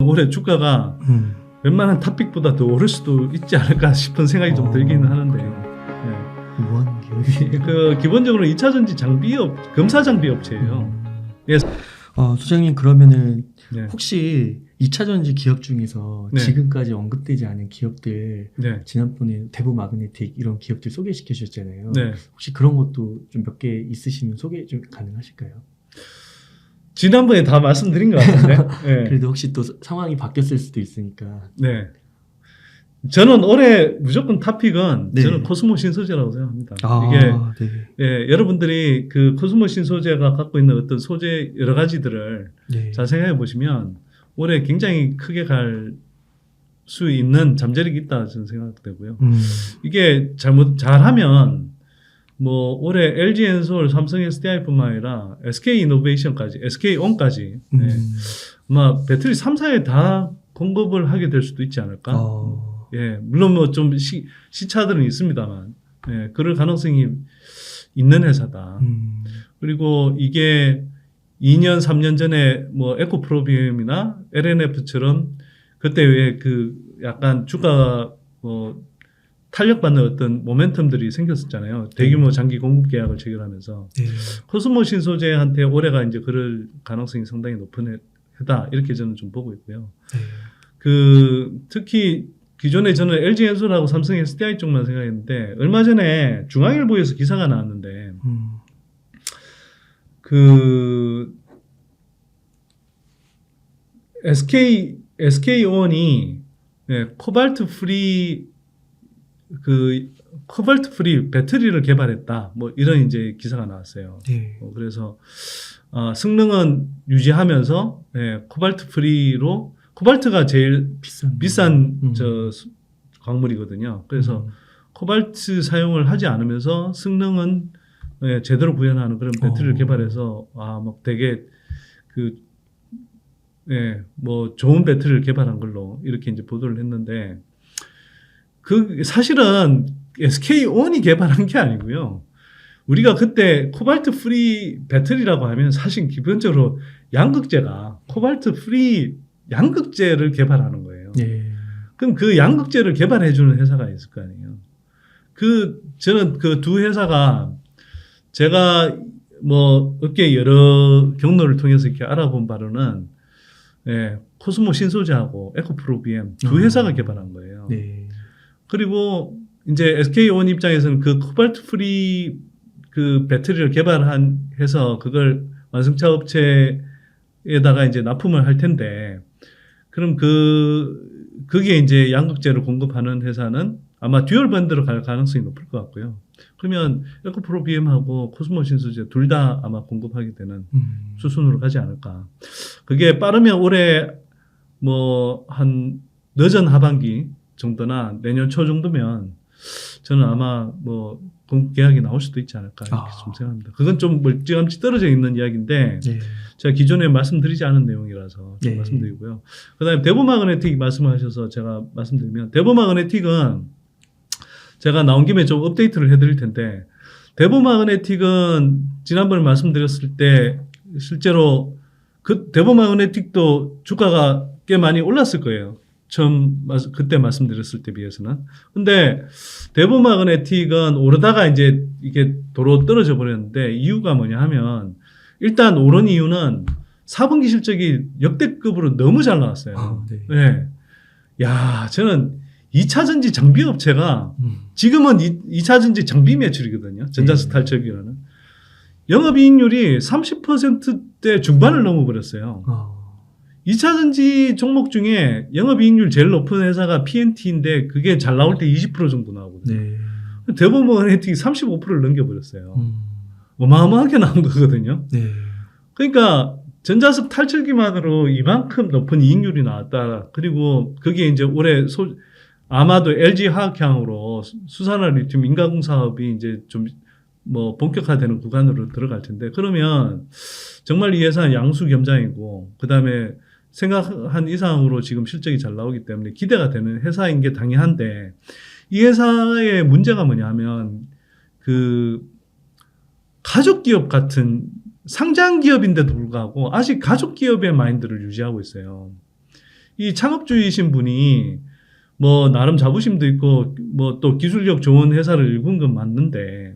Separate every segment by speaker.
Speaker 1: 올해 주가가 웬만한 탑픽보다 더 오를 수도 있지 않을까 싶은 생각이 좀 들기는 하는데요. 네.
Speaker 2: 뭐하는 기업이에요?
Speaker 1: 기본적으로 2차전지 장비업, 검사 장비 업체예요.
Speaker 2: 소장님 그러면은
Speaker 1: 네.
Speaker 2: 혹시 2차전지 기업 중에서
Speaker 1: 네.
Speaker 2: 지금까지 언급되지 않은 기업들
Speaker 1: 네.
Speaker 2: 지난번에 대보 마그네틱 이런 기업들 소개시켜 주셨잖아요.
Speaker 1: 네.
Speaker 2: 혹시 그런 것도 좀 몇 개 있으시면 소개 좀 가능하실까요?
Speaker 1: 지난번에 다 말씀드린 것 같은데. 네.
Speaker 2: 그래도 혹시 또 상황이 바뀌었을 수도 있으니까.
Speaker 1: 네. 저는 올해 무조건 탑픽은
Speaker 2: 네.
Speaker 1: 저는 코스모 신소재라고 생각합니다. 이게
Speaker 2: 네.
Speaker 1: 예, 여러분들이 그 코스모 신소재가 갖고 있는 어떤 소재 여러 가지들을
Speaker 2: 네.
Speaker 1: 잘 생각해 보시면 올해 굉장히 크게 갈 수 있는 잠재력이 있다 저는 생각되고요. 이게 잘하면 뭐 올해 LG엔솔, 삼성 SDI뿐만 아니라 SK이노베이션까지, SK온까지 예, 아마 배터리 3사에 다 공급을 하게 될 수도 있지 않을까. 예, 물론 뭐 좀 시차들은 있습니다만, 예, 그럴 가능성이 있는 회사다. 그리고 이게 2년, 3년 전에 뭐 에코프로비움이나 LNF처럼 그때 왜 그 약간 주가 탄력받는 어떤 모멘텀들이 생겼었잖아요. 대규모 장기 공급 계약을 체결하면서.
Speaker 2: 네.
Speaker 1: 코스모 신소재한테 올해가 이제 그럴 가능성이 상당히 높은 해다. 이렇게 저는 좀 보고 있고요.
Speaker 2: 네.
Speaker 1: 특히 기존에 저는 LG엔솔하고 삼성 SDI 쪽만 생각했는데 얼마 전에 중앙일보에서 기사가 나왔는데 그 SK온이 코발트 프리 배터리를 개발했다. 뭐 이런 이제 기사가 나왔어요.
Speaker 2: 네.
Speaker 1: 그래서 성능은 유지하면서 코발트 프리로 코발트가 제일 비싼 저 광물이거든요. 그래서 코발트 사용을 하지 않으면서 성능은 제대로 구현하는 그런 배터리를 개발해서 막 되게 뭐 좋은 배터리를 개발한 걸로 이렇게 이제 보도를 했는데 사실은 SK온이 개발한 게 아니고요. 우리가 그때 코발트 프리 배터리라고 하면 사실 기본적으로 양극재가 코발트 프리 양극재를 개발하는 거예요.
Speaker 2: 네.
Speaker 1: 그럼 그 양극재를 개발해주는 회사가 있을 거 아니에요. 저는 그 두 회사가 제가 뭐 업계 여러 경로를 통해서 이렇게 알아본 바로는 코스모 신소재하고 에코프로비엠 두 회사가 개발한 거예요.
Speaker 2: 네. 그리고
Speaker 1: 이제 SK온 입장에서는 그 코발트 프리 그 배터리를 개발해서 그걸 완성차 업체에다가 이제 납품을 할 텐데, 그럼 그게 이제 양극재를 공급하는 회사는 아마 듀얼 밴드로 갈 가능성이 높을 것 같고요. 그러면 에코프로비엠하고 코스모 신소재 둘 다 아마 공급하게 되는 수순으로 가지 않을까. 그게 빠르면 올해 뭐 한 늦은 하반기 정도나 내년 초 정도면 저는 아마 뭐 공급 계약이 나올 수도 있지 않을까 이렇게 좀 생각합니다. 그건 좀 멀찌감치 떨어져 있는 이야기인데
Speaker 2: 네.
Speaker 1: 제가 기존에 말씀드리지 않은 내용이라서
Speaker 2: 네.
Speaker 1: 말씀드리고요. 그다음에 대보마그네틱 말씀하셔서 제가 말씀드리면 대보마그네틱은 제가 나온 김에 좀 업데이트를 해드릴 텐데, 대보마그네틱은 지난번에 말씀드렸을 때 실제로 그 대보마그네틱도 주가가 꽤 많이 올랐을 거예요. 그때 말씀드렸을 때 비해서는. 근데 대보마그네틱은 오르다가 이제 이게 도로 떨어져 버렸는데, 이유가 뭐냐 하면 일단 오른 이유는 4분기 실적이 역대급으로 너무 잘 나왔어요.
Speaker 2: 네.
Speaker 1: 네. 야, 저는 2차전지 장비 업체가 지금은 2차전지 장비 매출이거든요. 전자스탈적이라는. 영업이익률이 30%대 중반을 넘어버렸어요. 2차전지 종목 중에 영업이익률 제일 높은 회사가 PNT인데 그게 잘 나올 때 20% 정도 나오거든요.
Speaker 2: 네.
Speaker 1: 대보마그네틱이 35%를 넘겨버렸어요. 어마어마하게 나온 거거든요.
Speaker 2: 네.
Speaker 1: 그러니까 전자석 탈출기만으로 이만큼 높은 이익률이 나왔다. 그리고 그게 이제 올해 아마도 LG 화학향으로 수산화 리튬 인가공 사업이 이제 좀 뭐 본격화되는 구간으로 들어갈 텐데, 그러면 정말 이 회사는 양수겸장이고 그다음에 생각한 이상으로 지금 실적이 잘 나오기 때문에 기대가 되는 회사인 게 당연한데, 이 회사의 문제가 뭐냐면 그 가족기업 같은 상장기업인데도 불구하고 아직 가족기업의 마인드를 유지하고 있어요. 이 창업주이신 분이 뭐 나름 자부심도 있고 뭐 또 기술력 좋은 회사를 일군 건 맞는데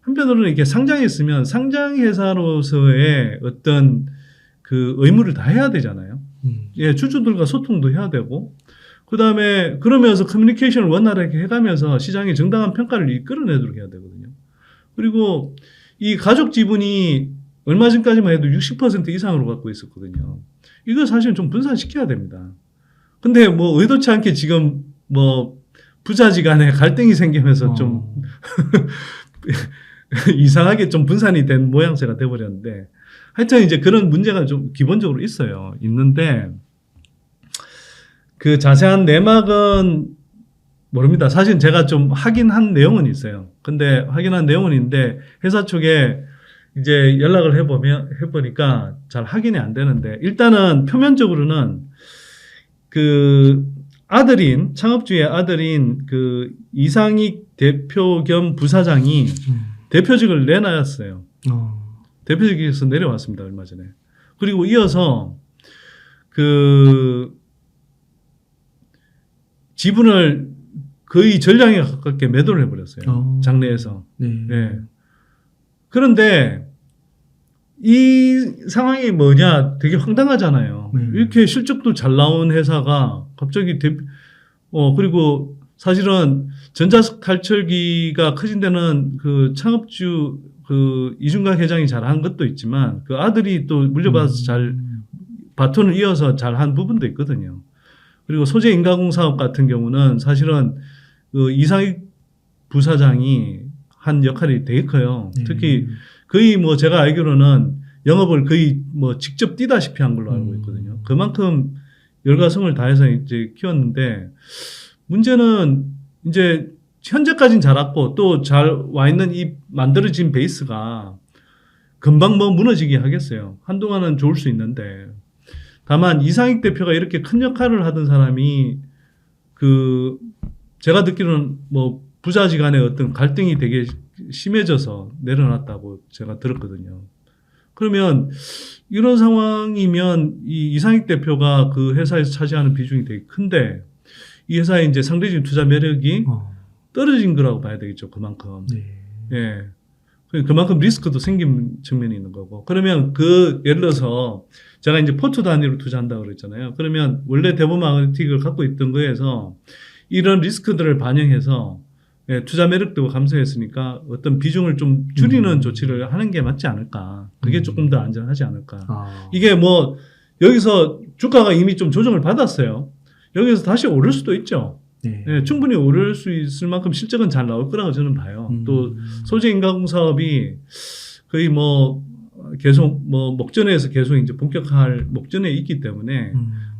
Speaker 1: 한편으로는 이렇게 상장했으면 상장회사로서의 어떤 그 의무를 다 해야 되잖아요. 예, 주주들과 소통도 해야 되고 그다음에 그러면서 커뮤니케이션을 원활하게 해가면서 시장에 정당한 평가를 이끌어내도록 해야 되거든요. 그리고 이 가족 지분이 얼마 전까지만 해도 60% 이상으로 갖고 있었거든요. 이거 사실 좀 분산시켜야 됩니다. 근데 뭐 의도치 않게 지금 뭐 부자지간에 갈등이 생기면서 좀 이상하게 좀 분산이 된 모양새가 돼버렸는데 하여튼 이제 그런 문제가 좀 기본적으로 있어요. 있는데 그 자세한 내막은 모릅니다. 사실 제가 좀 확인한 내용은 있어요. 근데 확인한 내용은 있는데 회사 쪽에 이제 연락을 해보니까 잘 확인이 안 되는데 일단은 표면적으로는 그 아들인 창업주의 아들인 그 이상익 대표 겸 부사장이 대표직을 내놨어요. 대표직에서 내려왔습니다. 얼마 전에. 그리고 이어서 그 지분을 거의 전량에 가깝게 매도를 해버렸어요. 장내에서. 네. 그런데 이 상황이 뭐냐 되게 황당하잖아요. 이렇게 실적도 잘 나온 회사가 갑자기 그리고 사실은 전자석 탈철기가 커진 데는 그 창업주 그 이중각 회장이 잘한 것도 있지만 그 아들이 또 물려받아서 잘 바톤을 이어서 잘한 부분도 있거든요. 그리고 소재 인가공 사업 같은 경우는 사실은 그 이상익 부사장이 한 역할이 되게 커요. 특히 거의 뭐 제가 알기로는 영업을 거의 뭐 직접 뛰다시피 한 걸로 알고 있거든요. 그만큼 열과성을 다해서 이제 키웠는데 문제는 이제 현재까지는 잘왔고 또 잘 와 있는 이 만들어진 베이스가 금방 뭐 무너지게 하겠어요. 한동안은 좋을 수 있는데 다만 이상익 대표가 이렇게 큰 역할을 하던 사람이 그 제가 듣기로는 뭐 부자지간의 어떤 갈등이 되게 심해져서 내려놨다고 제가 들었거든요. 그러면 이런 상황이면 이 이상익 대표가 그 회사에서 차지하는 비중이 되게 큰데 이 회사의 이제 상대적인 투자 매력이 떨어진 거라고 봐야 되겠죠. 그만큼. 예. 그만큼 리스크도 생긴 측면이 있는 거고. 그러면 예를 들어서 제가 이제 포트 단위로 투자한다고 그랬잖아요. 그러면 원래 대부분 아나리틱을 갖고 있던 거에서 이런 리스크들을 반영해서 투자 매력도 감소했으니까 어떤 비중을 좀 줄이는 조치를 하는 게 맞지 않을까. 그게 조금 더 안전하지 않을까. 이게 뭐 여기서 주가가 이미 좀 조정을 받았어요. 여기서 다시 오를 수도 있죠. 네, 충분히 오를 수 있을 만큼 실적은 잘 나올 거라고 저는 봐요. 또 소재 인가공 사업이 거의 뭐 계속 뭐 목전에서 계속 이제 본격화할 목전에 있기 때문에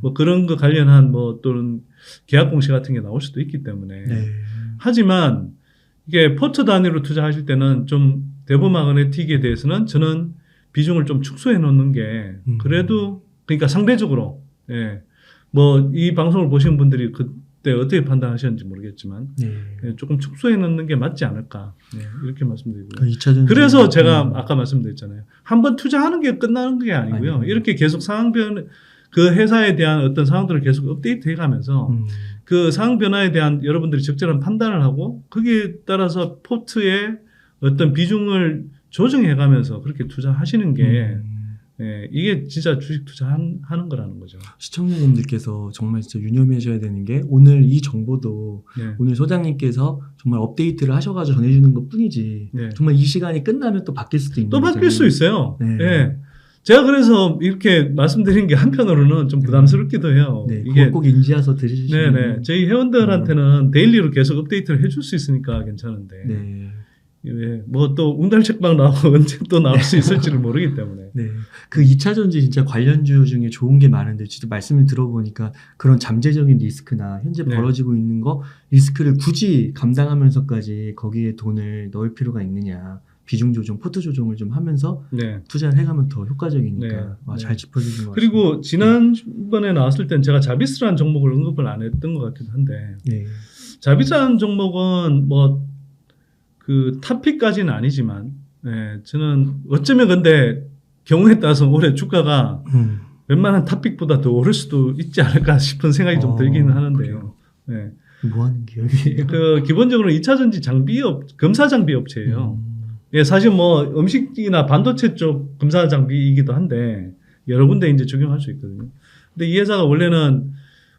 Speaker 1: 뭐 그런 거 관련한 뭐 또는 계약 공시 같은 게 나올 수도 있기 때문에 하지만 이게 포트 단위로 투자하실 때는 좀 대부분 아나리틱에 대해서는 저는 비중을 좀 축소해 놓는 게 그래도 그러니까 상대적으로 뭐 이 방송을 보신 분들이 그때 어떻게 판단하셨는지 모르겠지만 조금 축소해 놓는 게 맞지 않을까 이렇게 말씀드리고요. 그래서 제가 아까 말씀드렸잖아요. 한번 투자하는 게 끝나는 게 아니고요. 이렇게 계속 상황 그 회사에 대한 어떤 상황들을 계속 업데이트 해가면서 그 상황 변화에 대한 여러분들이 적절한 판단을 하고 거기에 따라서 포트의 어떤 비중을 조정해가면서 그렇게 투자하시는 게 이게 진짜 주식 투자하는 거라는 거죠.
Speaker 2: 시청자님들께서 정말 진짜 유념하셔야 되는 게 오늘 이 정보도 오늘 소장님께서 정말 업데이트를 하셔가지고 전해주는 것 뿐이지 정말 이 시간이 끝나면 또 바뀔 수도 있는
Speaker 1: 또
Speaker 2: 거잖아요.
Speaker 1: 바뀔 수 있어요. 제가 그래서 이렇게 말씀드린 게 한편으로는 좀 부담스럽기도 해요.
Speaker 2: 이게 꼭 인지해서 들으시면
Speaker 1: 저희 회원들한테는 데일리로 계속 업데이트를 해줄 수 있으니까 괜찮은데 뭐 또 웅달책방 나오고 언제 또 나올 수 있을지를 모르기 때문에
Speaker 2: 그 2차 전지 진짜 관련주 중에 좋은 게 많은데 진짜 말씀을 들어보니까 그런 잠재적인 리스크나 현재 벌어지고 있는 거 리스크를 굳이 감당하면서까지 거기에 돈을 넣을 필요가 있느냐 비중 조정, 포트 조정을 좀 하면서 투자를 해가면 더 효과적이니까 잘 짚어주신 것 같습니다.
Speaker 1: 그리고 지난번에 나왔을 땐 제가 자비스라는 종목을 언급을 안 했던 것 같기도 한데 자비스라는 종목은 뭐 그 탑픽까지는 아니지만 저는 어쩌면 근데 경우에 따라서 올해 주가가 웬만한 탑픽보다 더 오를 수도 있지 않을까 싶은 생각이 좀 들기는 하는데요. 네.
Speaker 2: 뭐 하는 기업이에요?
Speaker 1: 그 기본적으로 2차전지 검사 장비 업체예요. 예, 사실 뭐 음식이나 반도체 쪽 검사 장비이기도 한데 여러 군데 이제 적용할 수 있거든요. 근데 이 회사가 원래는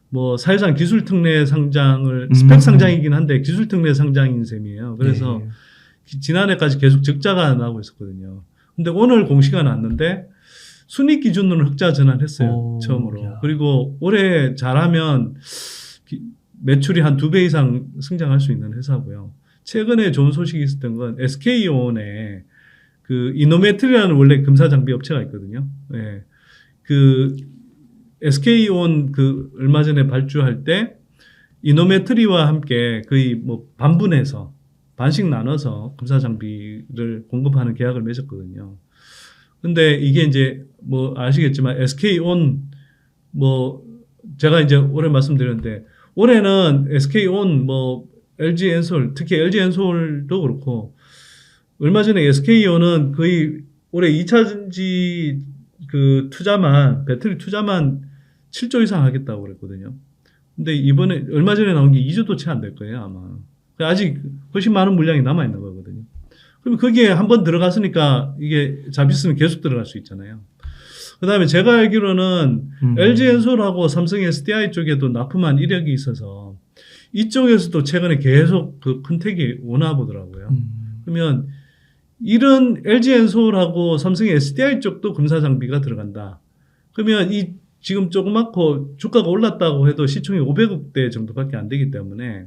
Speaker 1: 뭐 사실상 기술 특례 상장을 스펙 상장이긴 한데 기술 특례 상장인 셈이에요. 그래서 지난해까지 계속 적자가 나고 있었거든요. 근데 오늘 공시가 났는데 순익 기준으로 흑자 전환했어요. 처음으로.
Speaker 2: 야.
Speaker 1: 그리고 올해 잘하면 매출이 한 2배 이상 성장할 수 있는 회사고요. 최근에 좋은 소식이 있었던 건 SK온에 그 이노메트리라는 원래 검사 장비 업체가 있거든요. 예. 그 SK온 그 얼마 전에 발주할 때 이노메트리와 함께 거의 뭐 반분해서 반씩 나눠서 검사 장비를 공급하는 계약을 맺었거든요. 근데 이게 이제 뭐 아시겠지만 SK온 뭐 제가 이제 올해 말씀드렸는데 올해는 SK온 뭐 LG엔솔 특히 LG엔솔도 그렇고 얼마 전에 SK온은 거의 올해 2차전지 그 투자만 배터리 투자만 7조 이상 하겠다고 그랬거든요. 근데 이번에 얼마 전에 나온 게 2조도 채 안 될 거예요 아마. 아직 훨씬 많은 물량이 남아 있는 거거든요. 그럼 거기에 한번 들어갔으니까 이게 잡혔으면 계속 들어갈 수 있잖아요. 그다음에 제가 알기로는 LG엔솔하고 삼성 SDI 쪽에도 납품한 이력이 있어서 이쪽에서도 최근에 계속 그 컨택이 오나 보더라고요. 그러면 이런 LG엔솔하고 삼성 SDI 쪽도 검사 장비가 들어간다. 그러면 이 지금 조그맣고 주가가 올랐다고 해도 시총이 500억대 정도밖에 안 되기 때문에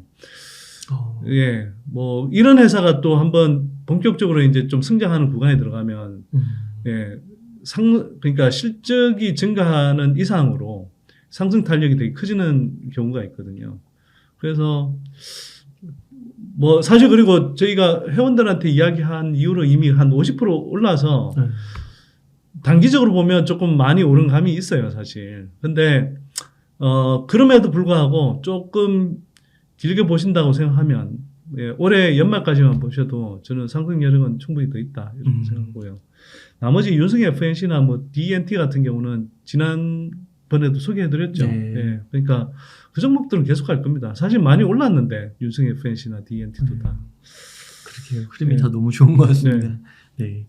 Speaker 1: 예, 뭐 이런 회사가 또 한번 본격적으로 이제 좀 성장하는 구간에 들어가면 예, 그러니까 실적이 증가하는 이상으로 상승 탄력이 되게 커지는 경우가 있거든요. 그래서 뭐 사실 그리고 저희가 회원들한테 이야기한 이후로 이미 한 50% 올라서 단기적으로 보면 조금 많이 오른 감이 있어요, 사실. 근데 그럼에도 불구하고 조금 길게 보신다고 생각하면 예, 올해 연말까지만 보셔도 저는 상승 여력은 충분히 더 있다 이렇게 생각하고요. 나머지 윤성 FNC나 뭐 DNT 같은 경우는 지난번에도 소개해드렸죠.
Speaker 2: 네.
Speaker 1: 예, 그러니까 그 종목들은 계속 갈 겁니다. 사실 많이 올랐는데 윤성 FNC나 DNT도 다.
Speaker 2: 그렇게 흐름이 다 너무 좋은 것 같습니다.
Speaker 1: 네.
Speaker 2: 네.